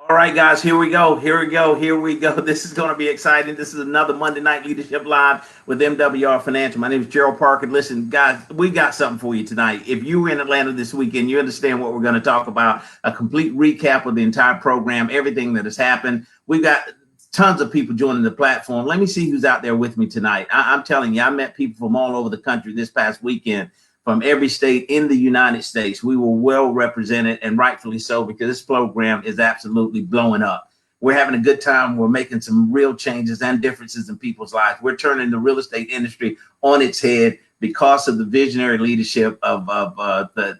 All right, guys, here we go. Here we go. Here we go. This is going to be exciting. This is another Monday Night Leadership Live with MWR Financial. My name is Gerald Parker. Listen, guys, we got something for you tonight. If you were in Atlanta this weekend, you understand what we're going to talk about. A complete recap of the entire program, everything that has happened. We've got tons of people joining the platform. Let me see who's out there with me tonight. I'm telling you, I met people from all over the country this past weekend, from every state in the United States. We were well represented, and rightfully so, because this program is absolutely blowing up. We're having a good time. We're making some real changes and differences in people's lives. We're turning the real estate industry on its head because of the visionary leadership of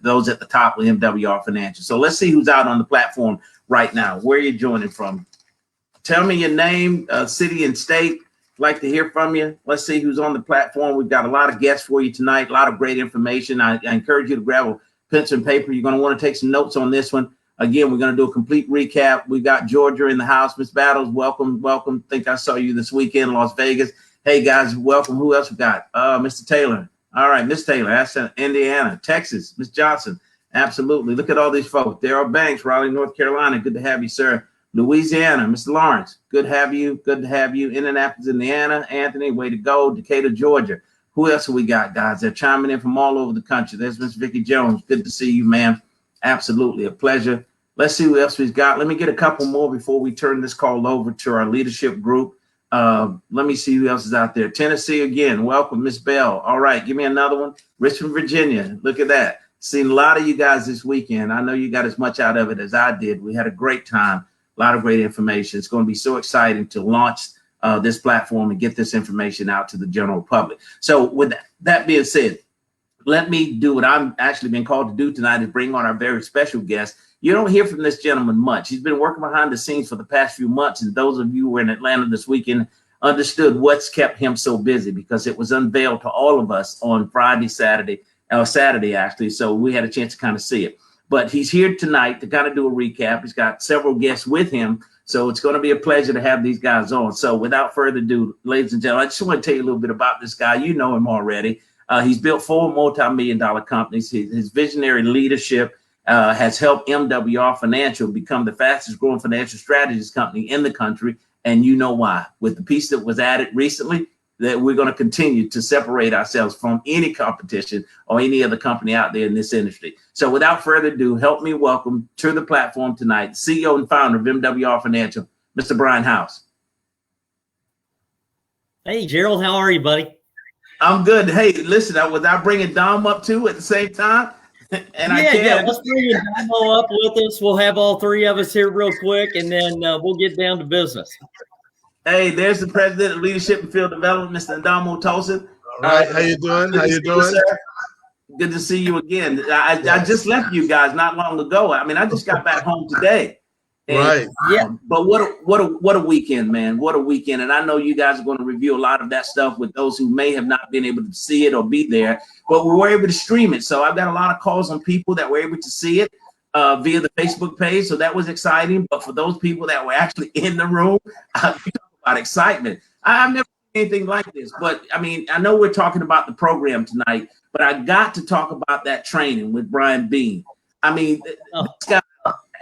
those at the top with MWR Financial. So let's see who's out on the platform right now. Where are you joining from? Tell me your name, city, and state. Like to hear from you. Let's see who's on the platform. We've got a lot of guests for you tonight, a lot of great information. I encourage you to grab a pencil and paper. You're going to want to take some notes on this one. Again, we're going to do a complete recap. We got Georgia in the house. Miss Battles, welcome. Think I saw you this weekend in Las Vegas. Hey, guys, welcome. Who else we got? Mr. Taylor. All right, Miss Taylor. That's Indiana. Texas. Miss Johnson. Absolutely. Look at all these folks. Daryl Banks, Raleigh, North Carolina. Good to have you, sir. Louisiana, Mr. Lawrence, good to have you. Good to have you. Indianapolis, Indiana. Anthony, way to go. Decatur, Georgia. Who else have we got, guys? They're chiming in from all over the country. There's Miss Vicki Jones. Good to see you, ma'am. Absolutely a pleasure. Let's see who else we've got. Let me get a couple more before we turn this call over to our leadership group. Let me see who else is out there. Tennessee again. Welcome, Miss Bell. All right, give me another one. Richmond, Virginia. Look at that. Seen a lot of you guys this weekend. I know you got as much out of it as I did. We had a great time. A lot of great information. It's going to be so exciting to launch this platform and get this information out to the general public. So with that being said, let me do what I'm actually being called to do tonight, is bring on our very special guest. You don't hear from this gentleman much. He's been working behind the scenes for the past few months. And those of you who were in Atlanta this weekend understood what's kept him so busy, because it was unveiled to all of us on Saturday, actually. So we had a chance to kind of see it. But he's here tonight to kind of do a recap. He's got several guests with him. So it's going to be a pleasure to have these guys on. So without further ado, ladies and gentlemen, I just want to tell you a little bit about this guy. You know him already. He's built 4 multi-million-dollar companies. His visionary leadership has helped MWR Financial become the fastest growing financial strategies company in the country. And you know why. With the piece that was added recently, that we're going to continue to separate ourselves from any competition or any other company out there in this industry. So without further ado, help me welcome to the platform tonight, CEO and founder of MWR Financial, Mr. Brian House. Hey, Gerald, how are you, buddy? I'm good. Hey, listen, was I bringing Dom up too at the same time? And yeah, let's bring Dom up with us. We'll have all 3 of us here real quick, and then we'll get down to business. Hey, there's the president of Leadership and Field Development, Mr. Ndamo Tosin. All right, how you doing? How you doing? Good to see you again. I just left you guys not long ago. I mean, I just got back home today. And, right. Yeah. But what a weekend, man. What a weekend. And I know you guys are going to review a lot of that stuff with those who may have not been able to see it or be there, but we were able to stream it. So I've got a lot of calls on people that were able to see it via the Facebook page. So that was exciting. But for those people that were actually in the room, about excitement. I've never seen anything like this, but I mean, I know we're talking about the program tonight, but I got to talk about that training with Brian Bean. I mean, this guy,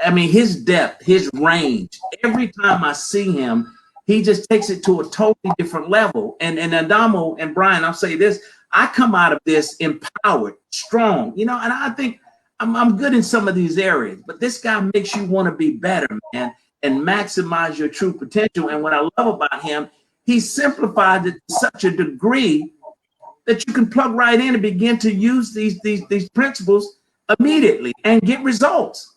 I mean, his depth, his range, every time I see him, he just takes it to a totally different level. And Adamo and Brian, I'll say this, I come out of this empowered, strong, and I think I'm good in some of these areas, but this guy makes you want to be better, man, and maximize your true potential. And what I love about him, he simplified it to such a degree that you can plug right in and begin to use these principles immediately and get results.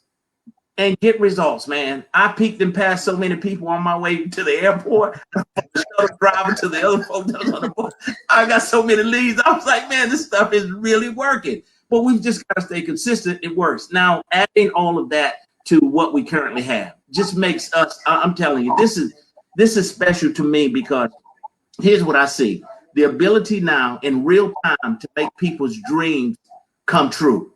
Man. I peeked and passed so many people on my way to the airport, driving to the other folks that was on the boat. I got so many leads. I was like, man, this stuff is really working. But we've just got to stay consistent. It works. Now, adding all of that to what we currently have just makes us, I'm telling you, this is special to me, because here's what I see. The ability now in real time to make people's dreams come true.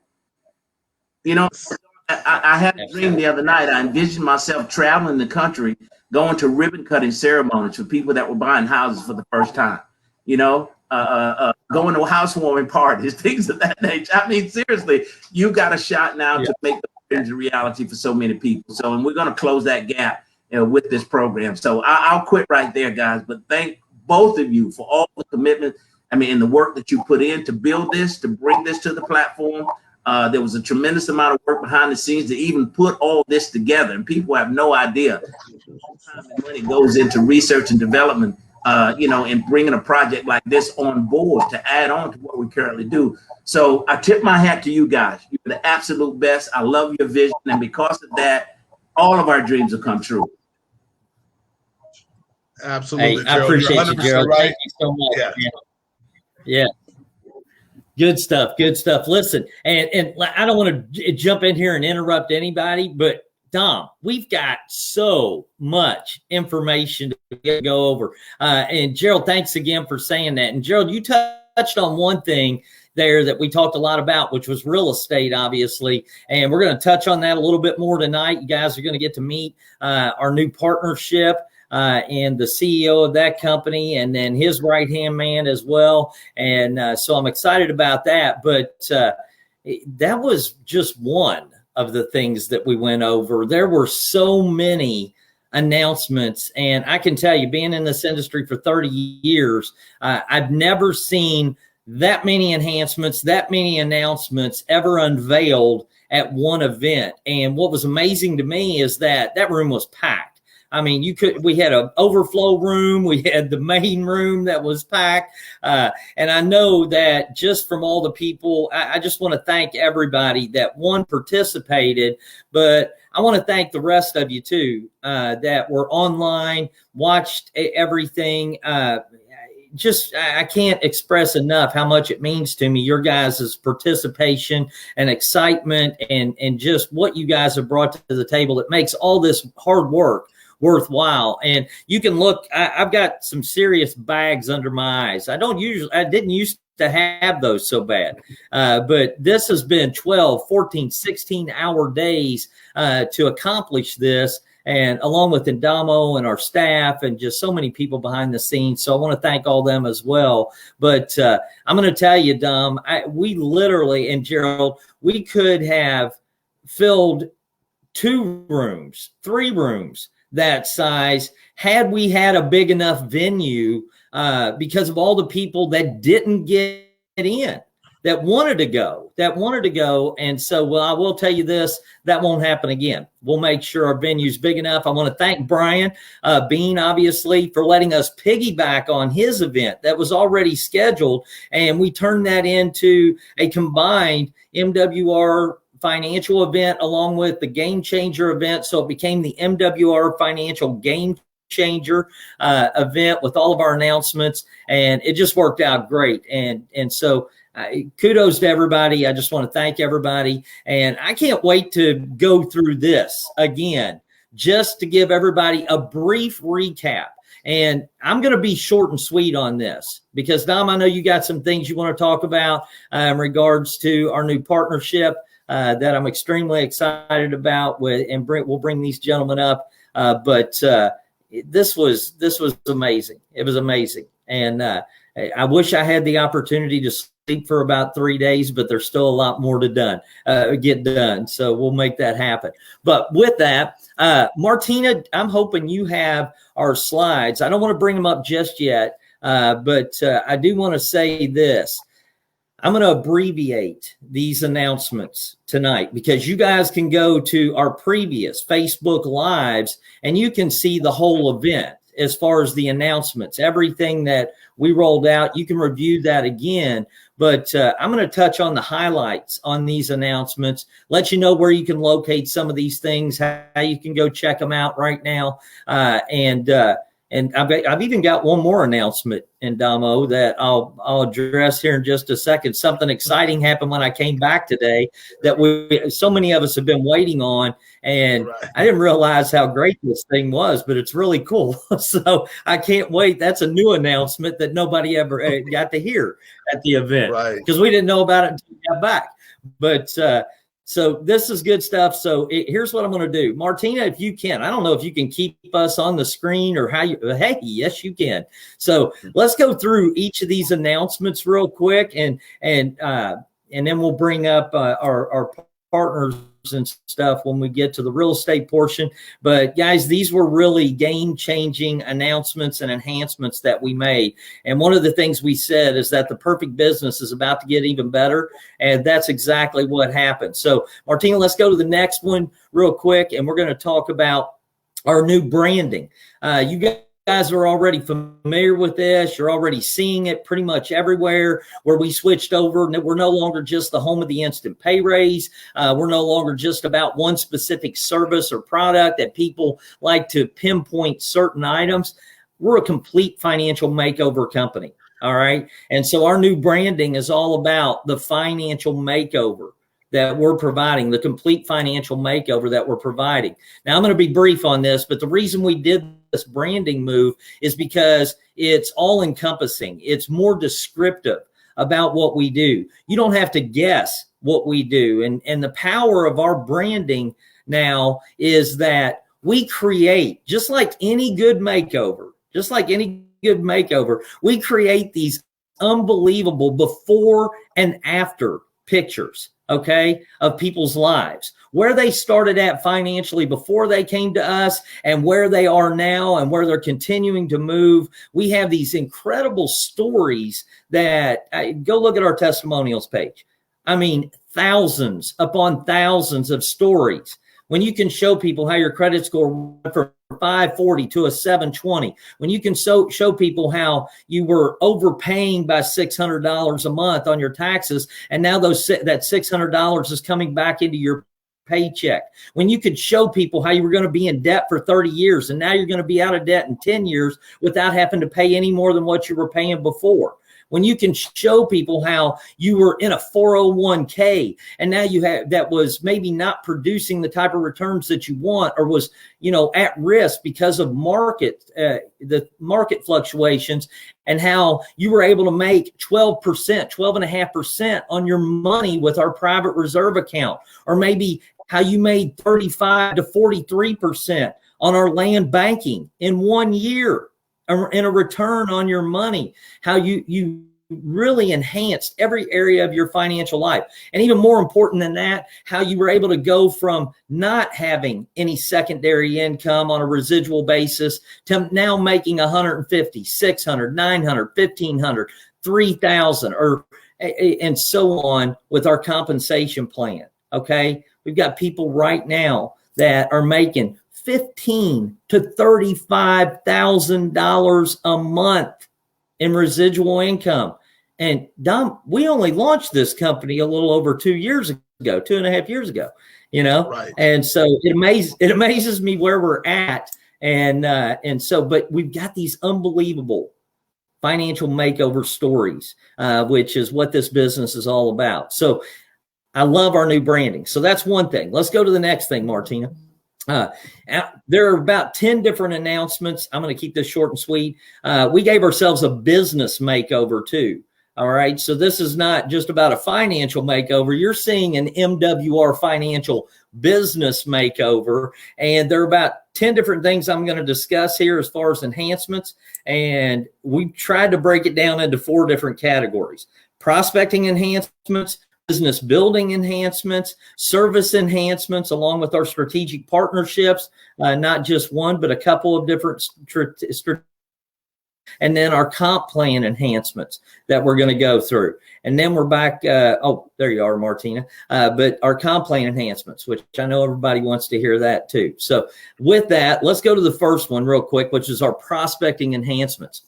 I had a dream the other night. I envisioned myself traveling the country, going to ribbon cutting ceremonies for people that were buying houses for the first time, going to housewarming parties, things of that nature. I mean, seriously, you got a shot now to make the dreams a reality for so many people. So, and we're going to close that gap with this program. So I'll quit right there, guys. But thank both of you for all the commitment. I mean, and the work that you put in to build this, to bring this to the platform. There was a tremendous amount of work behind the scenes to even put all this together. And people have no idea how much money goes into research and development, and bringing a project like this on board to add on to what we currently do. So I tip my hat to you guys. You're the absolute best. I love your vision. And because of that, all of our dreams will come true. Absolutely. Hey, I appreciate you, Gerald. Right. Thank you so much. Yeah. Yeah. Good stuff. Good stuff. Listen, and I don't want to jump in here and interrupt anybody, but Dom, we've got so much information to go over. And Gerald, thanks again for saying that. And Gerald, you touched on one thing there that we talked a lot about, which was real estate, obviously. And we're going to touch on that a little bit more tonight. You guys are going to get to meet our new partnership. And the CEO of that company, and then his right-hand man as well. And so I'm excited about that. But that was just one of the things that we went over. There were so many announcements. And I can tell you, being in this industry for 30 years, I've never seen that many enhancements, that many announcements ever unveiled at one event. And what was amazing to me is that room was packed. I mean, we had an overflow room. We had the main room that was packed. And I know that just from all the people, I just want to thank everybody that participated, but I want to thank the rest of you too, that were online, watched everything. I can't express enough how much it means to me, your guys' participation and excitement and just what you guys have brought to the table that makes all this hard work worthwhile. And you can look, I've got some serious bags under my eyes. I didn't used to have those so bad. But this has been 12, 14, 16-hour days to accomplish this. And along with Indamo and our staff and just so many people behind the scenes. So I want to thank all them as well. But I'm going to tell you, Dom, we literally, and Gerald, we could have filled 2 rooms, 3 rooms that size had we had a big enough venue, because of all the people that didn't get in, that wanted to go. And so, well, I will tell you this, that won't happen again. We'll make sure our venue's big enough. I want to thank Brian Bean, obviously, for letting us piggyback on his event that was already scheduled. And we turned that into a combined MWR financial event along with the Game Changer event. So it became the MWR Financial Game Changer event with all of our announcements, and it just worked out great. And so kudos to everybody. I just want to thank everybody, and I can't wait to go through this again just to give everybody a brief recap. And I'm going to be short and sweet on this because, Dom, I know you got some things you want to talk about in regards to our new partnership that I'm extremely excited about with, and we'll bring these gentlemen up. But this was amazing. It was amazing. And I wish I had the opportunity to sleep for about 3 days, but there's still a lot more to get done. So we'll make that happen. But with that, Martina, I'm hoping you have our slides. I don't want to bring them up just yet, but I do want to say this. I'm going to abbreviate these announcements tonight because you guys can go to our previous Facebook Lives and you can see the whole event as far as the announcements, everything that we rolled out. You can review that again, but I'm going to touch on the highlights on these announcements, let you know where you can locate some of these things, how you can go check them out right now. And I've even got one more announcement, Indamo, that I'll address here in just a second. Something exciting happened when I came back today that so many of us have been waiting on, and I didn't realize how great this thing was, but it's really cool. So I can't wait. That's a new announcement that nobody ever got to hear at the event because we didn't know about it until we got back. But so this is good stuff. So here's what I'm going to do. Martina, if you can, I don't know if you can keep us on the screen or how hey, yes, you can. So let's go through each of these announcements real quick and then we'll bring up our partners and stuff when we get to the real estate portion. But guys, these were really game-changing announcements and enhancements that we made. And one of the things we said is that the perfect business is about to get even better. And that's exactly what happened. So Martina, let's go to the next one real quick. And we're going to talk about our new branding. You guys are already familiar with this. You're already seeing it pretty much everywhere where we switched over. We're no longer just the home of the instant pay raise. We're no longer just about one specific service or product that people like to pinpoint certain items. We're a complete financial makeover company. All right. And so our new branding is all about the financial makeover that we're providing, the complete financial makeover that we're providing. Now, I'm going to be brief on this, but the reason we did this branding move is because it's all encompassing. It's more descriptive about what we do. You don't have to guess what we do. And the power of our branding now is that we create, just like any good makeover, we create these unbelievable before and after pictures, okay, of people's lives, where they started at financially before they came to us and where they are now and where they're continuing to move. We have these incredible stories that go look at our testimonials page. I mean, thousands upon thousands of stories. When you can show people how your credit score went from 540 to a 720, when you can show people how you were overpaying by $600 a month on your taxes, and now that $600 is coming back into your paycheck, when you could show people how you were going to be in debt for 30 years and now you're going to be out of debt in 10 years without having to pay any more than what you were paying before. When you can show people how you were in a 401k and now you have that was maybe not producing the type of returns that you want, or was, at risk because of the market fluctuations, and how you were able to make 12.5% on your money with our private reserve account, or maybe how you made 35 to 43% on our land banking in 1 year. In a return on your money, how you really enhanced every area of your financial life. And even more important than that, how you were able to go from not having any secondary income on a residual basis to now making 150, 600, 900, 1,500, 3,000, and so on with our compensation plan. Okay. We've got people right now that are making $15,000 to $35,000 a month in residual income. And Dom, we only launched this company a little over 2 years ago, 2.5 years ago, Right. And so it amazes me where we're at. But we've got these unbelievable financial makeover stories, which is what this business is all about. So I love our new branding. So that's one thing. Let's go to the next thing, Martina. There are about 10 different announcements. I'm going to keep this short and sweet. We gave ourselves a business makeover too. All right. So this is not just about a financial makeover. You're seeing an MWR financial business makeover. And there are about 10 different things I'm going to discuss here as far as enhancements. And we tried to break it down into 4 different categories: prospecting enhancements, business building enhancements, service enhancements, along with our strategic partnerships, not just one, but a couple of different and then our comp plan enhancements that we're going to go through. And then we're back. Oh, there you are, Martina. But our comp plan enhancements, which I know everybody wants to hear that too. So with that, let's go to the first one real quick, which is our prospecting enhancements.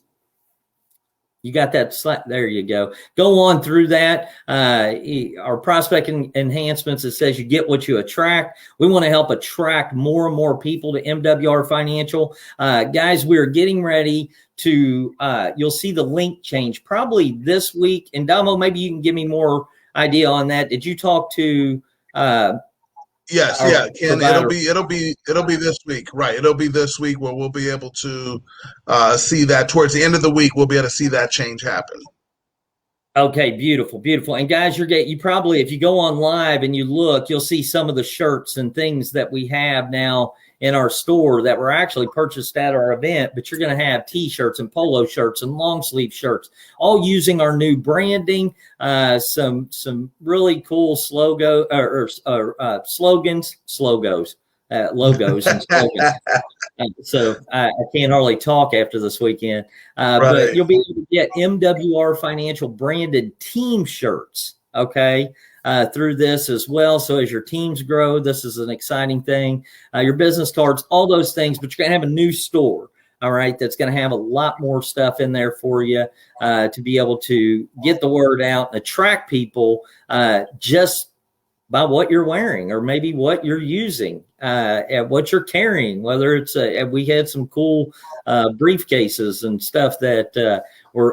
You got that slide? There you go. Go on through that. Our prospecting enhancements, it says you get what you attract. We want to help attract more and more people to MWR Financial. Guys, we're getting ready to, you'll see the link change probably this week. And Damo, maybe you can give me more idea on that. Did you talk to Yes, yeah, Ken. It'll be this week, right? It'll be this week where we'll be able to see that towards the end of the week. We'll be able to see that change happen. Okay, beautiful, beautiful. And guys, you probably, if you go on live and you look, you'll see some of the shirts and things that we have now in our store that were actually purchased at our event, but you're going to have t-shirts and polo shirts and long sleeve shirts, all using our new branding, some really cool slogos and slogans. So I can't hardly talk after this weekend, but you'll be able to get MWR Financial branded team shirts, okay, through this as well. So as your teams grow, this is an exciting thing. Your business cards, all those things, but you're going to have a new store, all right, that's going to have a lot more stuff in there for you to be able to get the word out and attract people just by what you're wearing or maybe what you're using and what you're carrying, whether it's we had some cool briefcases and stuff that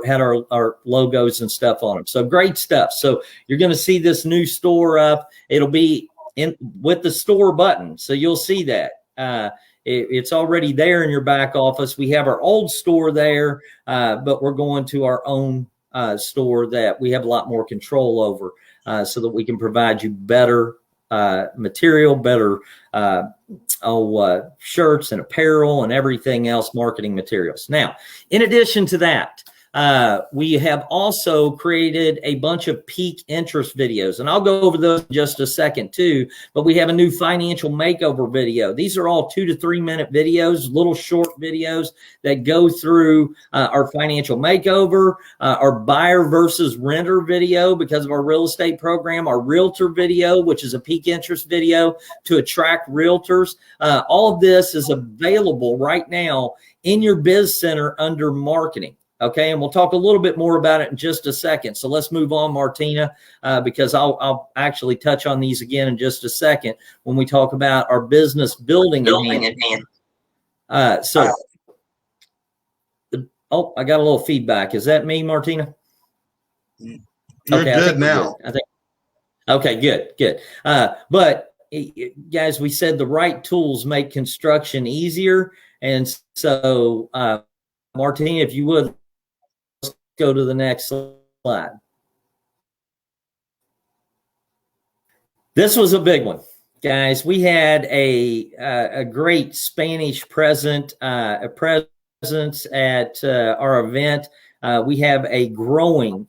had our logos and stuff on them. So great stuff. So you're going to see this new store up. It'll be in with the store button. So you'll see that. It's already there in your back office. We have our old store there, but we're going to our own store that we have a lot more control over. So that we can provide you better material, better shirts and apparel and everything else, marketing materials. Now, in addition to that, we have also created a bunch of peak interest videos, and I'll go over those in just a second too, but we have a new financial makeover video. These are all 2 to 3 minute videos, little short videos that go through our financial makeover, our buyer versus renter video because of our real estate program, our realtor video, which is a peak interest video to attract realtors. All of this is available right now in your biz center under marketing. Okay, and we'll talk a little bit more about it in just a second. So let's move on, Martina, because I'll actually touch on these again in just a second when we talk about our business building enhancement. I got a little feedback. Is that me, Martina? You're okay, good now. Okay, good. But guys, we said the right tools make construction easier, and so Martina, if you would. Go to the next slide. This was a big one, guys. We had a great Spanish presence at our event. We have a growing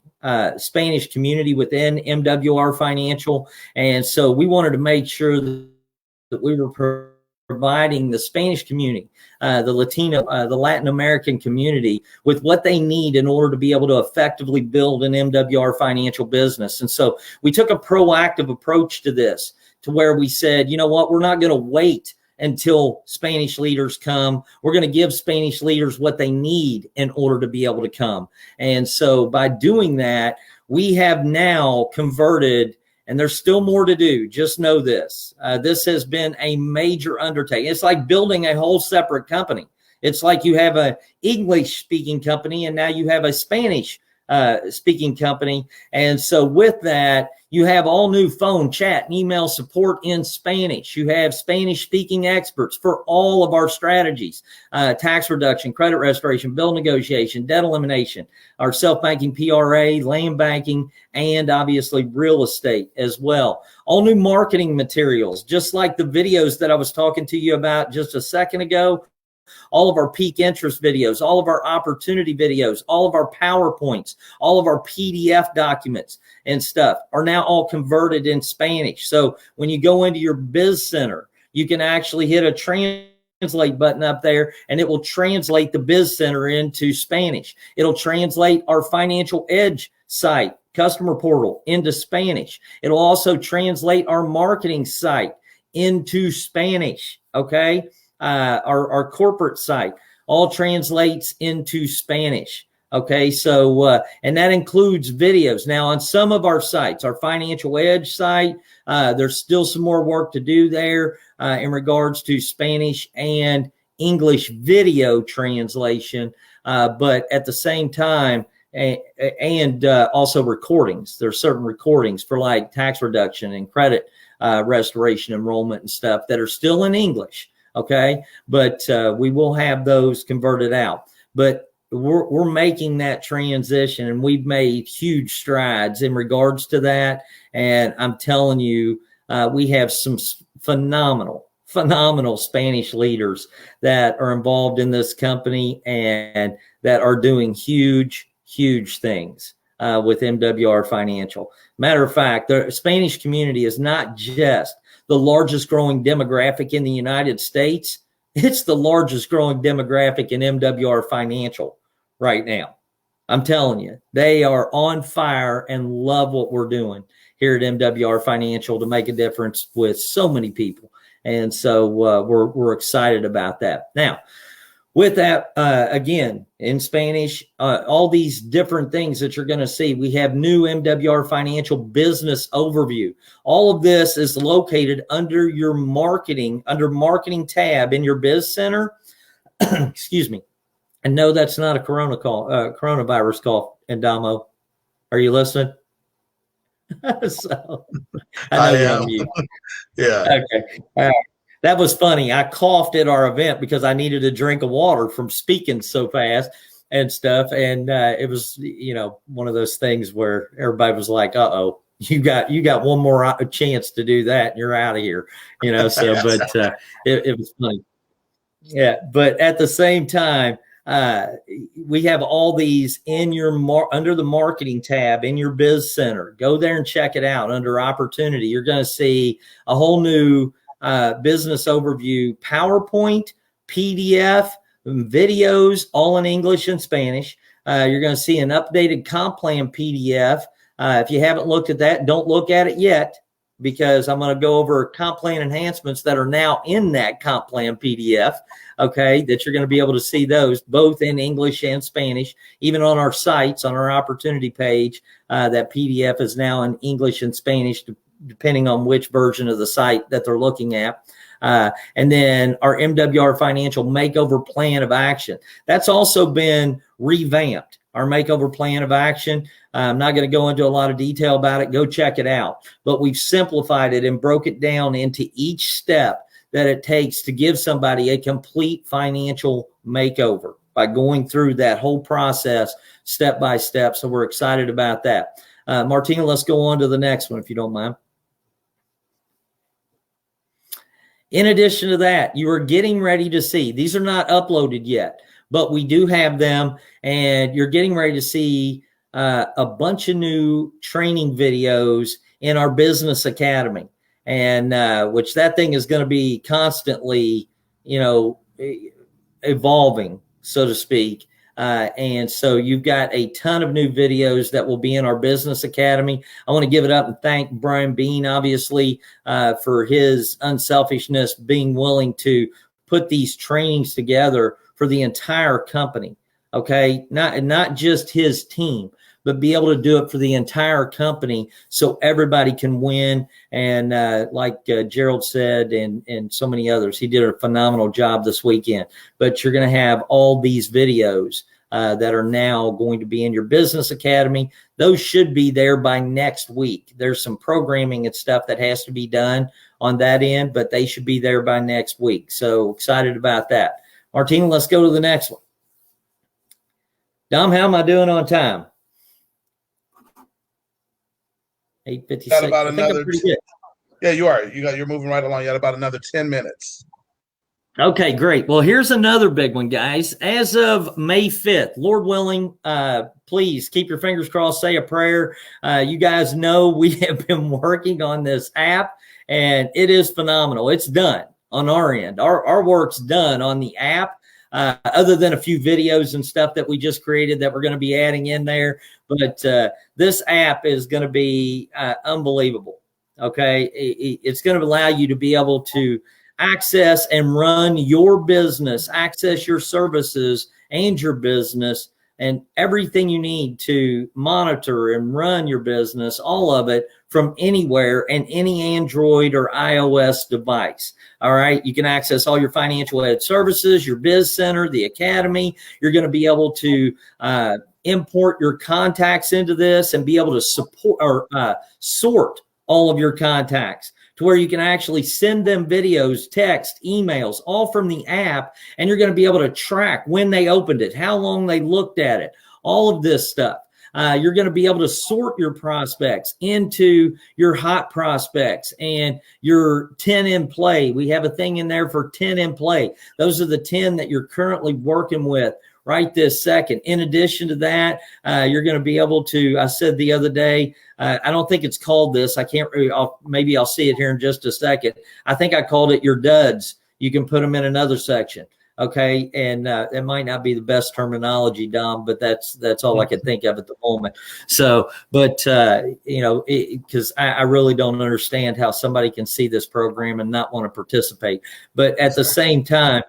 Spanish community within MWR Financial, and so we wanted to make sure that we were providing the Spanish community, the Latino, the Latin American community with what they need in order to be able to effectively build an MWR financial business. And so we took a proactive approach to this, to where we said, you know what, we're not going to wait until Spanish leaders come. We're going to give Spanish leaders what they need in order to be able to come. And so by doing that, we have now converted. And there's still more to do. Just know this. This has been a major undertaking. It's like building a whole separate company. It's like you have an English-speaking company, and now you have a Spanish-speaking company. And so with that, you have all new phone, chat, and email support in Spanish. You have Spanish-speaking experts for all of our strategies, tax reduction, credit restoration, bill negotiation, debt elimination, our self-banking PRA, land banking, and obviously real estate as well. All new marketing materials, just like the videos that I was talking to you about just a second ago. All of our peak interest videos, all of our opportunity videos, all of our PowerPoints, all of our PDF documents and stuff are now all converted in Spanish. So when you go into your biz center, you can actually hit a translate button up there, and it will translate the biz center into Spanish. It'll translate our Financial Edge site, customer portal, into Spanish. It'll also translate our marketing site into Spanish. Okay. Our corporate site all translates into Spanish. Okay, so and that includes videos. Now, on some of our sites, our Financial Edge site, there's still some more work to do there in regards to Spanish and English video translation. But at the same time, and also recordings. There's certain recordings for like tax reduction and credit restoration enrollment and stuff that are still in English. Okay, but we will have those converted out. But we're making that transition, and we've made huge strides in regards to that. And I'm telling you, we have some phenomenal Spanish leaders that are involved in this company and that are doing huge things with MWR Financial. Matter of fact, the Spanish community is not just the largest growing demographic in the United States. It's the largest growing demographic in MWR Financial right now. I'm telling you, they are on fire and love what we're doing here at MWR Financial to make a difference with so many people. And so we're excited about that. Now, with that, again, in Spanish, all these different things that you're going to see. We have new MWR Financial business overview. All of this is located under your marketing tab in your Biz Center. Excuse me. And no, that's not a coronavirus call, Endamo. Are you listening? So I know you're on mute. Yeah. Okay. That was funny. I coughed at our event because I needed a drink of water from speaking so fast and stuff. And it was, one of those things where everybody was like, "Uh-oh, you got one more chance to do that, and you're out of here." So but it was funny. Yeah, but at the same time, we have all these in your under the marketing tab in your Biz Center. Go there and check it out under opportunity. You're going to see a whole new business overview, PowerPoint, PDF, videos, all in English and Spanish. You're going to see an updated comp plan PDF. If you haven't looked at that, don't look at it yet, because I'm going to go over comp plan enhancements that are now in that comp plan PDF, okay, that you're going to be able to see those both in English and Spanish. Even on our sites, on our opportunity page, that PDF is now in English and Spanish, depending on which version of the site that they're looking at. And then our MWR Financial Makeover Plan of Action. That's also been revamped, our Makeover Plan of Action. I'm not going to go into a lot of detail about it. Go check it out. But we've simplified it and broke it down into each step that it takes to give somebody a complete financial makeover by going through that whole process step by step. So we're excited about that. Martina, let's go on to the next one, if you don't mind. In addition to that, you are getting ready to see, these are not uploaded yet, but we do have them, and you're getting ready to see a bunch of new training videos in our Business Academy, and which that thing is going to be constantly, evolving, so to speak. And so you've got a ton of new videos that will be in our Business Academy. I want to give it up and thank Brian Bean, obviously, for his unselfishness, being willing to put these trainings together for the entire company. Okay, not just his team, but be able to do it for the entire company so everybody can win. And like Gerald said, and so many others, he did a phenomenal job this weekend. But you're going to have all these videos that are now going to be in your Business Academy. Those should be there by next week. There's some programming and stuff that has to be done on that end, but they should be there by next week. So excited about that. Martina, let's go to the next one. Dom, how am I doing on time? 8:56. Got about another. Pretty good. Yeah, you are. You're moving right along. You got about another 10 minutes. Okay, great. Well, here's another big one, guys. As of May 5th, Lord willing, please keep your fingers crossed, say a prayer. You guys know we have been working on this app, and it is phenomenal. It's done on our end. Our work's done on the app, other than a few videos and stuff that we just created that we're going to be adding in there. But this app is going to be unbelievable, okay? It's going to allow you to be able to access and run your business, access your services and your business, and everything you need to monitor and run your business, all of it from anywhere and any Android or iOS device. All right. You can access all your financial ed services, your Biz Center, the Academy. You're going to be able to import your contacts into this and be able to support or sort all of your contacts to where you can actually send them videos, text, emails, all from the app. And you're going to be able to track when they opened it, how long they looked at it, all of this stuff. You're going to be able to sort your prospects into your hot prospects and your 10 in play. We have a thing in there for 10 in play. Those are the 10 that you're currently working with right this second. In addition to that, you're going to be able to, I said the other day, I don't think it's called this. I can't really, maybe I'll see it here in just a second. I think I called it your duds. You can put them in another section. Okay. And it might not be the best terminology, Dom, but that's all I can think of at the moment. So, but, because I really don't understand how somebody can see this program and not want to participate. But at the same time,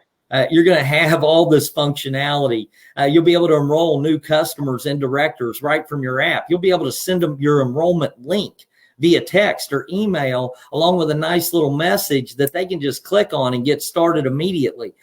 you're going to have all this functionality. You'll be able to enroll new customers and directors right from your app. You'll be able to send them your enrollment link via text or email, along with a nice little message that they can just click on and get started immediately.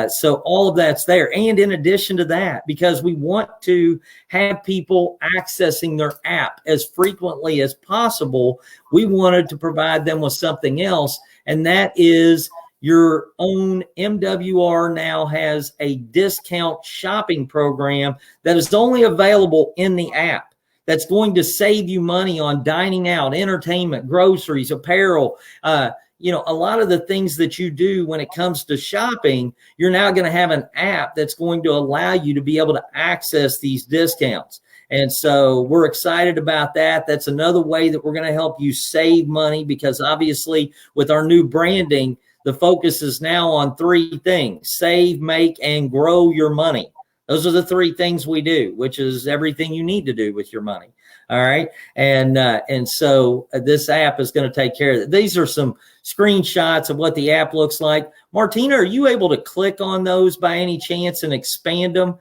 So all of that's there. And in addition to that, because we want to have people accessing their app as frequently as possible, we wanted to provide them with something else. And that is your own MWR now has a discount shopping program that is only available in the app. That's going to save you money on dining out, entertainment, groceries, apparel. A lot of the things that you do when it comes to shopping, you're now going to have an app that's going to allow you to be able to access these discounts. And so we're excited about that. That's another way that we're going to help you save money, because obviously with our new branding, the focus is now on three things: save, make, and grow your money. Those are the three things we do, which is everything you need to do with your money. All right. And so this app is going to take care of it. These are some screenshots of what the app looks like. Martina, are you able to click on those by any chance and expand them?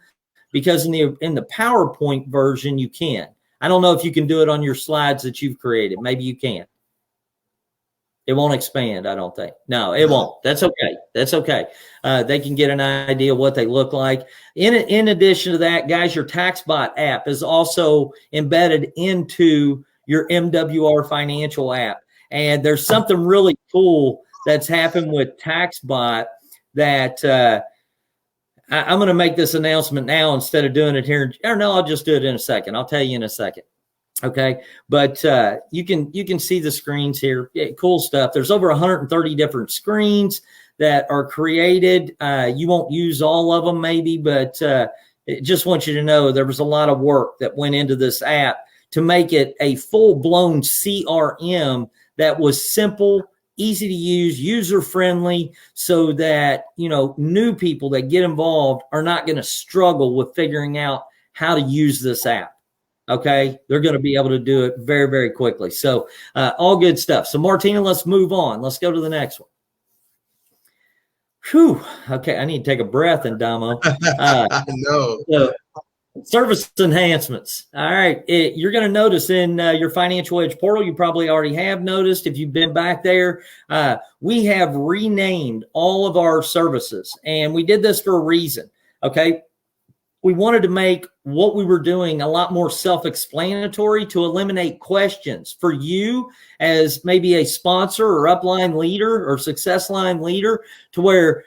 Because in the PowerPoint version, you can. I don't know if you can do it on your slides that you've created. Maybe you can. It won't expand, I don't think. No, it won't. That's okay. That's okay. They can get an idea of what they look like. In addition to that, guys, your TaxBot app is also embedded into your MWR Financial app. And there's something really cool that's happened with TaxBot that I'm going to make this announcement now instead of doing it here. Or no, I'll just do it in a second. I'll tell you in a second. Okay, but you can see the screens here. Yeah, cool stuff. There's over 130 different screens that are created. You won't use all of them maybe, but just want you to know there was a lot of work that went into this app to make it a full-blown CRM that was simple, easy to use, user-friendly, so that new people that get involved are not going to struggle with figuring out how to use this app. Okay, they're going to be able to do it very, very quickly. So all good stuff. So Martina, let's move on. Let's go to the next one. Whew. Okay, I need to take a breath, and Damo. No. So, service enhancements. All right, you're going to notice in your Financial Edge portal, you probably already have noticed if you've been back there, we have renamed all of our services, and we did this for a reason. Okay. We wanted to make what we were doing a lot more self-explanatory to eliminate questions for you as maybe a sponsor or upline leader or success line leader, to where,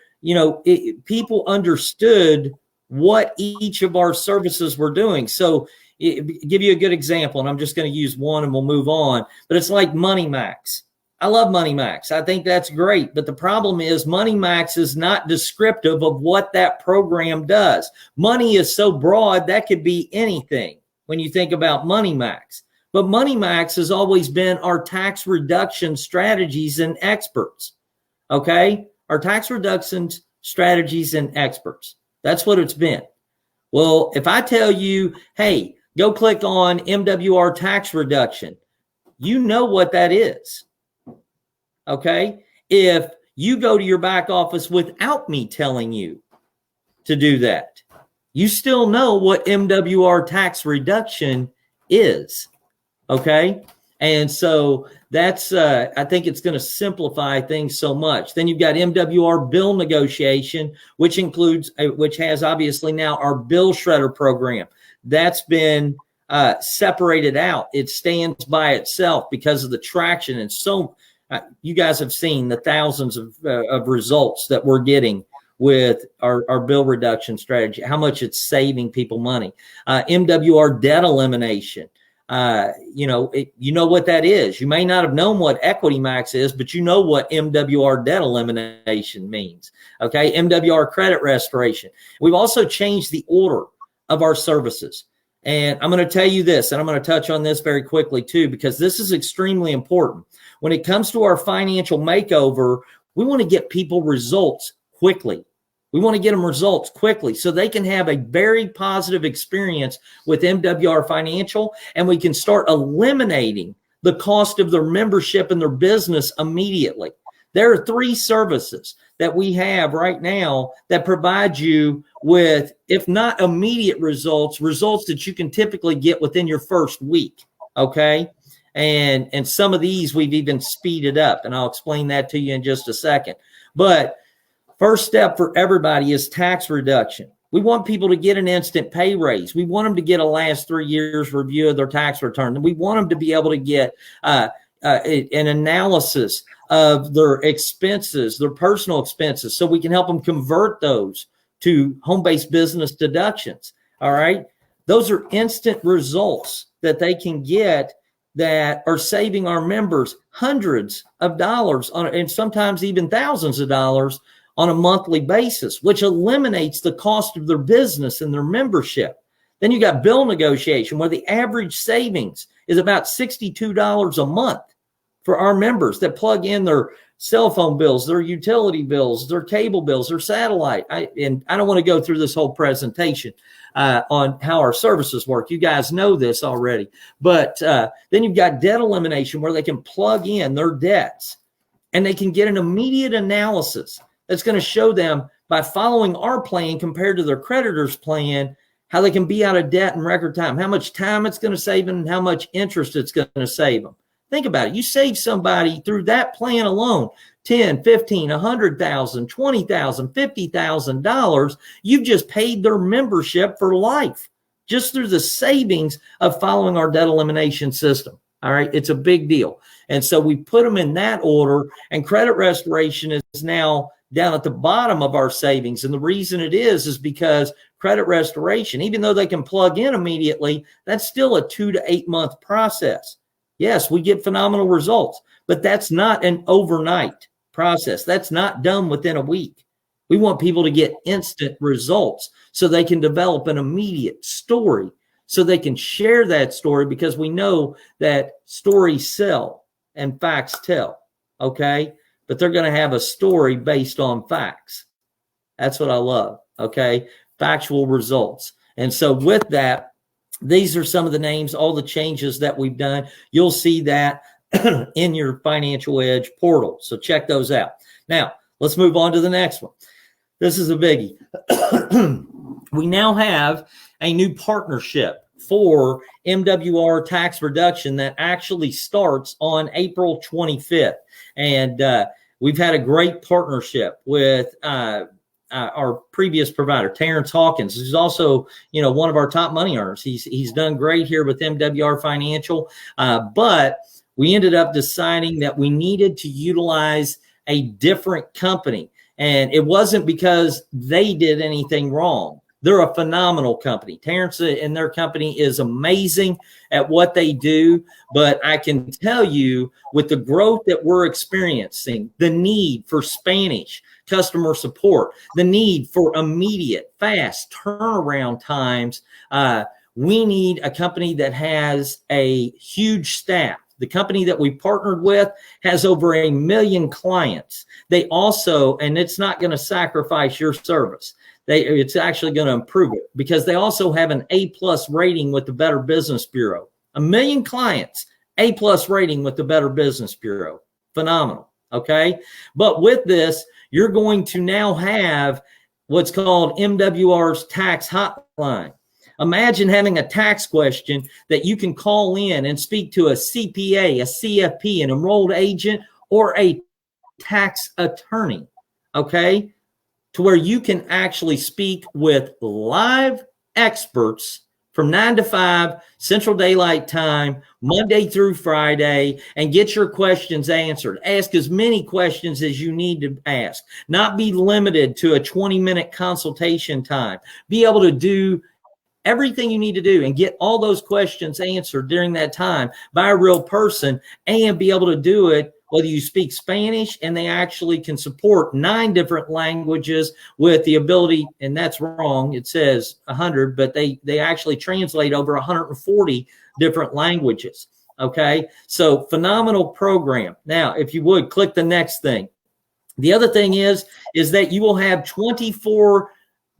people understood what each of our services were doing. So give you a good example, and I'm just going to use one and we'll move on, but it's like Money Max. I love Money Max. I think that's great. But the problem is Money Max is not descriptive of what that program does. Money is so broad, that could be anything when you think about Money Max. But Money Max has always been our tax reduction strategies and experts. Okay? Our tax reduction strategies and experts. That's what it's been. Well, if I tell you, hey, go click on MWR tax reduction, you know what that is. Okay, if you go to your back office without me telling you to do that, you still know what MWR tax reduction is. Okay, and so that's I think it's going to simplify things so much. Then you've got MWR bill negotiation, which has obviously now our bill shredder program. That's been separated out. It stands by itself because of the traction and so You guys have seen the thousands of results that we're getting with our bill reduction strategy, how much it's saving people money. MWR debt elimination. You know what that is. You may not have known what Equity Max is, but you know what MWR debt elimination means. Okay, MWR credit restoration. We've also changed the order of our services. And I'm going to tell you this, and I'm going to touch on this very quickly too, because this is extremely important. When it comes to our financial makeover, we want to get people results quickly. We want to get them results quickly so they can have a very positive experience with MWR Financial, and we can start eliminating the cost of their membership and their business immediately. There are 3 services that we have right now that provide you with, if not immediate results that you can typically get within your first week, okay? And some of these we've even speeded up, and I'll explain that to you in just a second. But first step for everybody is tax reduction. We want people to get an instant pay raise. We want them to get a last 3 years review of their tax return. And we want them to be able to get an analysis of their expenses, their personal expenses, so we can help them convert those to home-based business deductions. All right. Those are instant results that they can get that are saving our members hundreds of dollars and sometimes even thousands of dollars on a monthly basis, which eliminates the cost of their business and their membership. Then you got bill negotiation, where the average savings is about $62 a month for our members that plug in their cell phone bills, their utility bills, their cable bills, their satellite. I don't want to go through this whole presentation on how our services work. You guys know this already. But then you've got debt elimination, where they can plug in their debts and they can get an immediate analysis that's going to show them, by following our plan compared to their creditor's plan, how they can be out of debt in record time, how much time it's going to save them, and how much interest it's going to save them. Think about it. You save somebody through that plan alone $10, $15, $100,000, $20,000, $50,000. You've just paid their membership for life just through the savings of following our debt elimination system. All right. It's a big deal. And so we put them in that order, and credit restoration is now down at the bottom of our savings. And the reason it is because credit restoration, even though they can plug in immediately, that's still a 2 to 8 month process. Yes, we get phenomenal results, but that's not an overnight process. That's not done within a week. We want people to get instant results so they can develop an immediate story, so they can share that story, because we know that stories sell and facts tell, okay? But they're going to have a story based on facts. That's what I love, okay? Factual results. And so with that, these are some of the names, all the changes that we've done. You'll see that in your Financial Edge portal. So check those out. Now, let's move on to the next one. This is a biggie. We now have a new partnership for MWR tax reduction that actually starts on April 25th. And we've had a great partnership with our previous provider, Terrence Hawkins, who's also, one of our top money earners. He's done great here with MWR Financial, but we ended up deciding that we needed to utilize a different company. And it wasn't because they did anything wrong. They're a phenomenal company. Terrence and their company is amazing at what they do. But I can tell you, with the growth that we're experiencing, the need for Spanish customer support, the need for immediate, fast turnaround times, we need a company that has a huge staff. The company that we partnered with has over 1 million clients. They also, and it's not going to sacrifice your service, it's actually going to improve it, because they also have an A+ rating with the Better Business Bureau. 1 million clients, A+ rating with the Better Business Bureau. Phenomenal. Okay. But with this, you're going to now have what's called MWR's tax hotline. Imagine having a tax question that you can call in and speak to a CPA, a CFP, an enrolled agent, or a tax attorney, okay, to where you can actually speak with live experts from 9 to 5 Central Daylight Time, Monday through Friday, and get your questions answered. Ask as many questions as you need to ask. Not be limited to a 20-minute consultation time. Be able to do everything you need to do and get all those questions answered during that time by a real person, and be able to do it whether you speak Spanish, and they actually can support 9 different languages with the ability, and that's wrong, it says 100, but they actually translate over 140 different languages. Okay, so phenomenal program. Now, if you would, click the next thing. The other thing is that you will have 24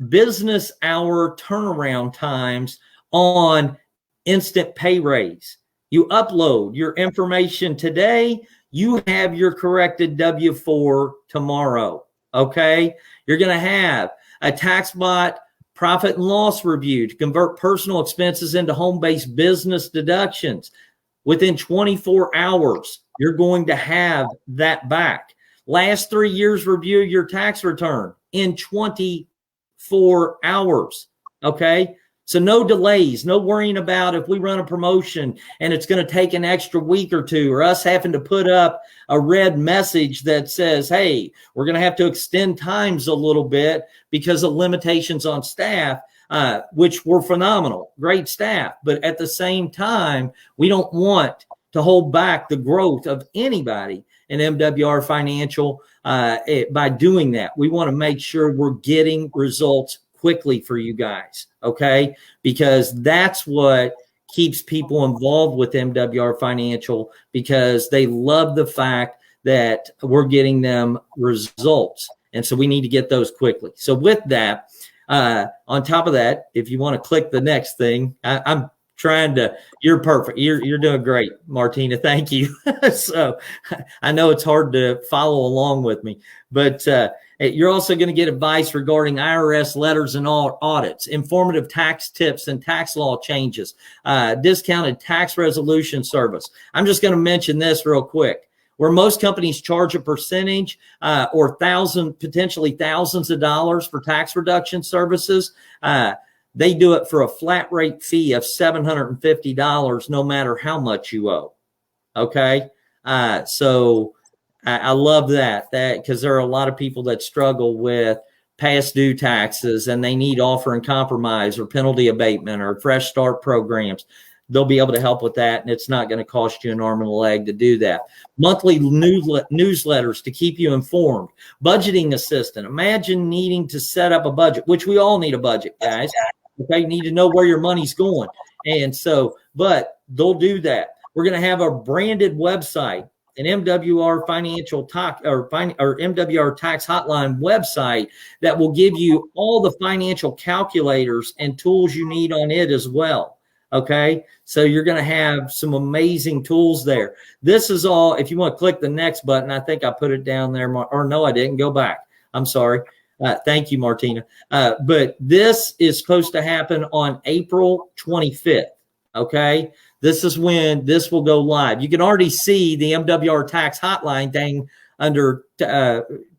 business hour turnaround times on instant pay raise. You upload your information today, you have your corrected W-4 tomorrow, okay? You're going to have a TaxBot profit and loss review to convert personal expenses into home-based business deductions. Within 24 hours, you're going to have that back. Last 3 years review of your tax return in 24 hours, okay? So no delays, no worrying about if we run a promotion and it's going to take an extra week or two, or us having to put up a red message that says, hey, we're going to have to extend times a little bit because of limitations on staff, which were phenomenal, great staff. But at the same time, we don't want to hold back the growth of anybody in MWR Financial by doing that. We want to make sure we're getting results quickly for you guys, okay? Because that's what keeps people involved with MWR Financial, because they love the fact that we're getting them results. And so we need to get those quickly. So with that, on top of that, if you want to click the next thing, I'm trying to, you're perfect. You're doing great, Martina. Thank you. So I know it's hard to follow along with me, but you're also going to get advice regarding IRS letters and audits, informative tax tips and tax law changes, discounted tax resolution service. I'm just going to mention this real quick. Where most companies charge a percentage or potentially thousands of dollars for tax reduction services, they do it for a flat rate fee of $750, no matter how much you owe. Okay, so I love that because there are a lot of people that struggle with past due taxes and they need offer and compromise or penalty abatement or fresh start programs. They'll be able to help with that, and it's not going to cost you an arm and a leg to do that. Monthly newsletters to keep you informed. Budgeting assistant. Imagine needing to set up a budget, which we all need a budget, guys. Okay, you need to know where your money's going. And so, but they'll do that. We're going to have a branded website, an MWR Financial Talk or MWR Tax Hotline website that will give you all the financial calculators and tools you need on it as well. Okay, so you're going to have some amazing tools there. This is all, if you want to click the next button, I think I put it down there, or no, I didn't. Go back. I'm sorry. Thank you, Martina. But this is supposed to happen on April 25th. Okay, this is when this will go live. You can already see the MWR Tax Hotline thing under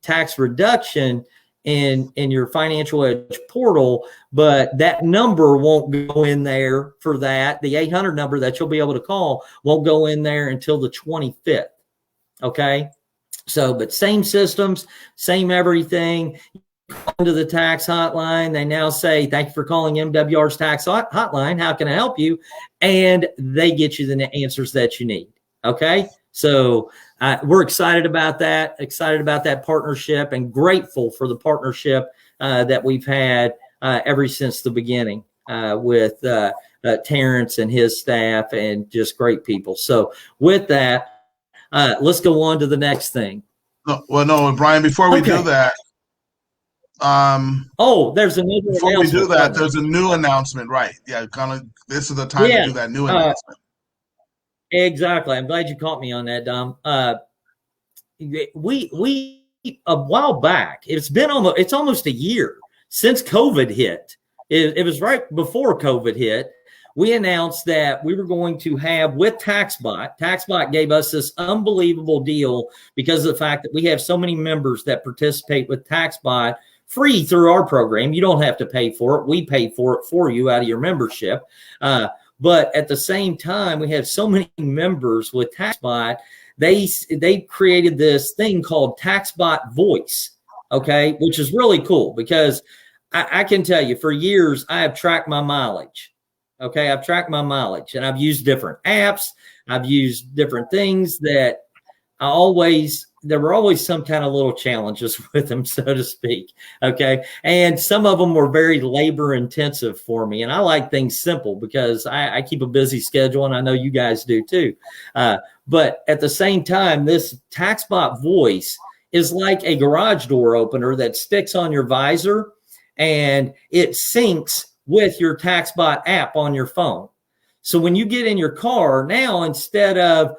tax reduction in your Financial Edge portal, but that number won't go in there for that. The 800 number that you'll be able to call won't go in there until the 25th. Okay, so but same systems, same everything. Into the tax hotline, they now say, thank you for calling MWR's tax hotline. How can I help you? And they get you the answers that you need. Okay, so we're excited about that partnership, and grateful for the partnership that we've had ever since the beginning with Terrence and his staff, and just great people. So with that, let's go on to the next thing. No, Brian, before we do that, there's another before we do that, there's a new announcement, right? Yeah, kind of. This is the time to do that new announcement. Exactly. I'm glad you caught me on that, Dom. We a while back, it's almost a year since COVID hit. It was right before COVID hit. We announced that we were going to have with TaxBot. TaxBot gave us this unbelievable deal because of the fact that we have so many members that participate with TaxBot free through our program. You don't have to pay for it. We pay for it for you out of your membership. But at the same time, we have so many members with TaxBot. They created this thing called TaxBot Voice, okay, which is really cool because I can tell you for years I have tracked my mileage. Okay, I've tracked my mileage and I've used different apps. I've used different things that there were always some kind of little challenges with them, so to speak. Okay. And some of them were very labor intensive for me. And I like things simple because I keep a busy schedule and I know you guys do too. But at the same time, this TaxBot Voice is like a garage door opener that sticks on your visor and it syncs with your TaxBot app on your phone. So when you get in your car now, instead of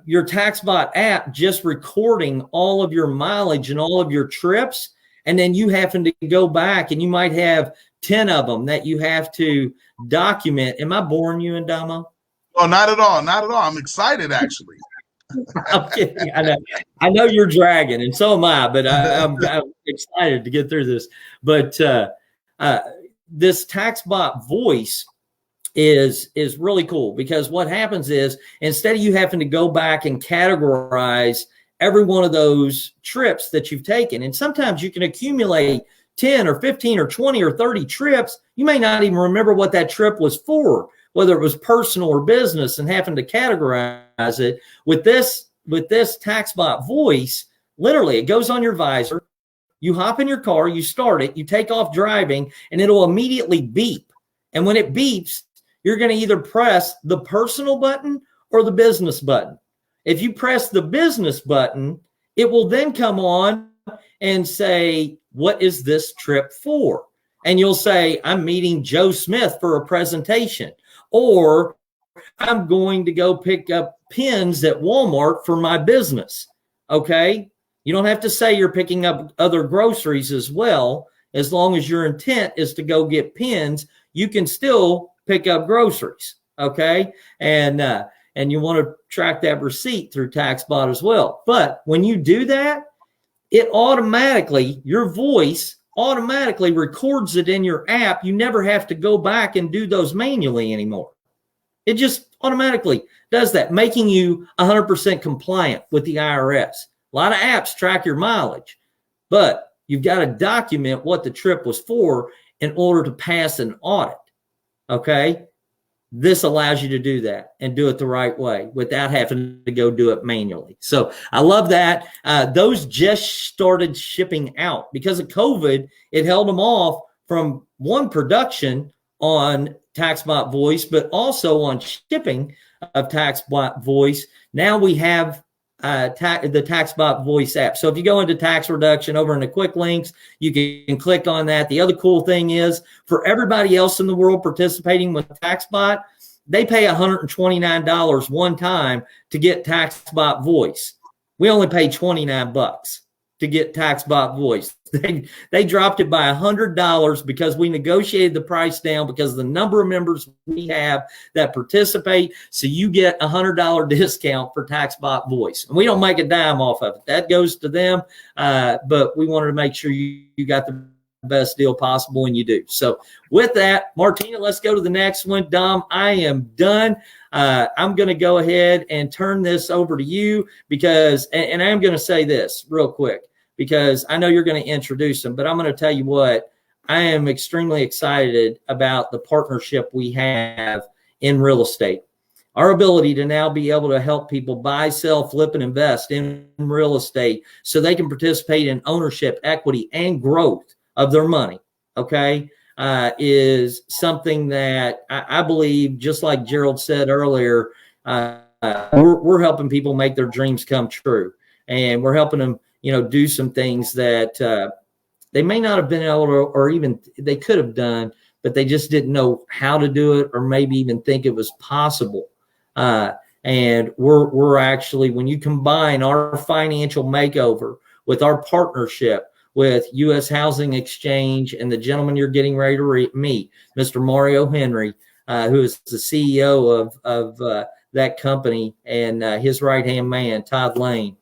your TaxBot app just recording all of your mileage and all of your trips, and then you happen to go back and you might have 10 of them that you have to document. Am I boring you, Indamo? Oh, not at all. Not at all. I'm excited, actually. I'm kidding. I know you're dragging, and so am I, but I'm excited to get through this. But this TaxBot Voice is really cool because what happens is instead of you having to go back and categorize every one of those trips that you've taken, and sometimes you can accumulate 10 or 15 or 20 or 30 trips, you may not even remember what that trip was for, whether it was personal or business, and having to categorize it. With this TaxBot Voice, literally it goes on your visor, you hop in your car, you start it, you take off driving, and it'll immediately beep. And when it beeps, you're going to either press the personal button or the business button. If you press the business button, it will then come on and say, what is this trip for? And you'll say, I'm meeting Joe Smith for a presentation, or I'm going to go pick up pins at Walmart for my business. Okay. You don't have to say you're picking up other groceries as well. As long as your intent is to go get pins, you can still pick up groceries. Okay. And you want to track that receipt through TaxBot as well. But when you do that, it automatically, your voice automatically records it in your app. You never have to go back and do those manually anymore. It just automatically does that, making you 100% compliant with the IRS. A lot of apps track your mileage, but you've got to document what the trip was for in order to pass an audit. Okay. This allows you to do that and do it the right way without having to go do it manually. So I love that. Those just started shipping out because of COVID. It held them off from one production on TaxBot Voice, but also on shipping of TaxBot Voice. Now we have the TaxBot Voice app. So if you go into tax reduction over in the quick links, you can click on that. The other cool thing is for everybody else in the world participating with TaxBot, they pay $129 one time to get TaxBot Voice. We only pay $29 to get TaxBot Voice. They dropped it by $100 because we negotiated the price down because of the number of members we have that participate. So you get $100 discount for TaxBot Voice. And we don't make a dime off of it. That goes to them. But we wanted to make sure you got the best deal possible, and you do. So with that, Martina, let's go to the next one. Dom, I am done. I'm going to go ahead and turn this over to you because, and I'm going to say this real quick, because I know you're going to introduce them, but I'm going to tell you what, I am extremely excited about the partnership we have in real estate. Our ability to now be able to help people buy, sell, flip, and invest in real estate so they can participate in ownership, equity, and growth of their money, okay, is something that I believe, just like Gerald said earlier, we're helping people make their dreams come true. And we're helping them do some things that they may not have been able to, or even they could have done, but they just didn't know how to do it or maybe even think it was possible. And we're actually, when you combine our financial makeover with our partnership with U.S. Housing Exchange and the gentleman you're getting ready to meet, Mr. Mario Henry, who is the CEO of that company, and his right-hand man, Todd Lane,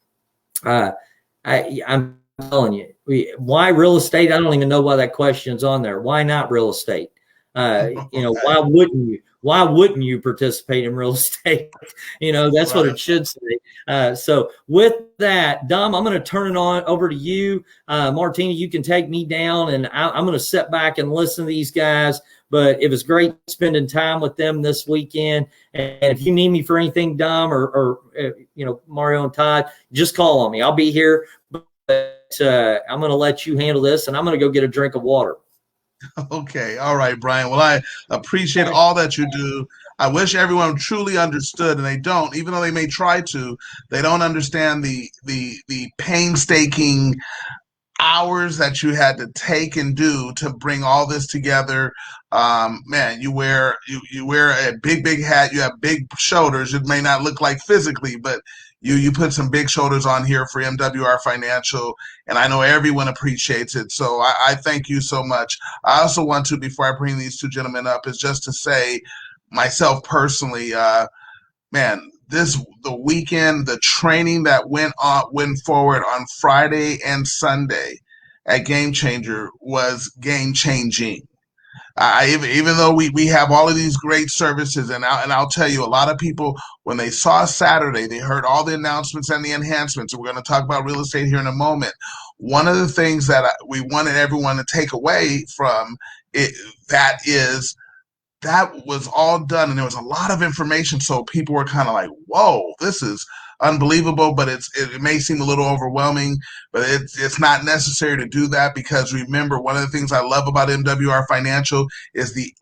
I'm telling you, why real estate? I don't even know why that question's on there. Why not real estate? Why wouldn't you? Why wouldn't you participate in real estate? That's what it should say. So with that, Dom, I'm going to turn it on over to you. Martina, you can take me down, and I'm going to sit back and listen to these guys. But it was great spending time with them this weekend. And if you need me for anything, Dom, or Mario and Todd, just call on me. I'll be here. But I'm going to let you handle this, and I'm going to go get a drink of water. Okay. All right, Brian. Well, I appreciate all that you do. I wish everyone truly understood, and they don't, even though they may try to, they don't understand the painstaking hours that you had to take and do to bring all this together. Man, you wear a big hat. You have big shoulders. It may not look like physically, but you put some big shoulders on here for MWR Financial, and I know everyone appreciates it. So I thank you so much. I also want to, before I bring these two gentlemen up, is just to say myself personally, man, the weekend, the training that went forward on Friday and Sunday at Game Changer was game changing. Even though we have all of these great services, and I'll tell you, a lot of people, when they saw Saturday, they heard all the announcements and the enhancements. And we're going to talk about real estate here in a moment. One of the things that we wanted everyone to take away from it, that was all done, and there was a lot of information, so people were kind of like, whoa, this is unbelievable, but it may seem a little overwhelming, but it's not necessary to do that, because remember, one of the things I love about MWR Financial is the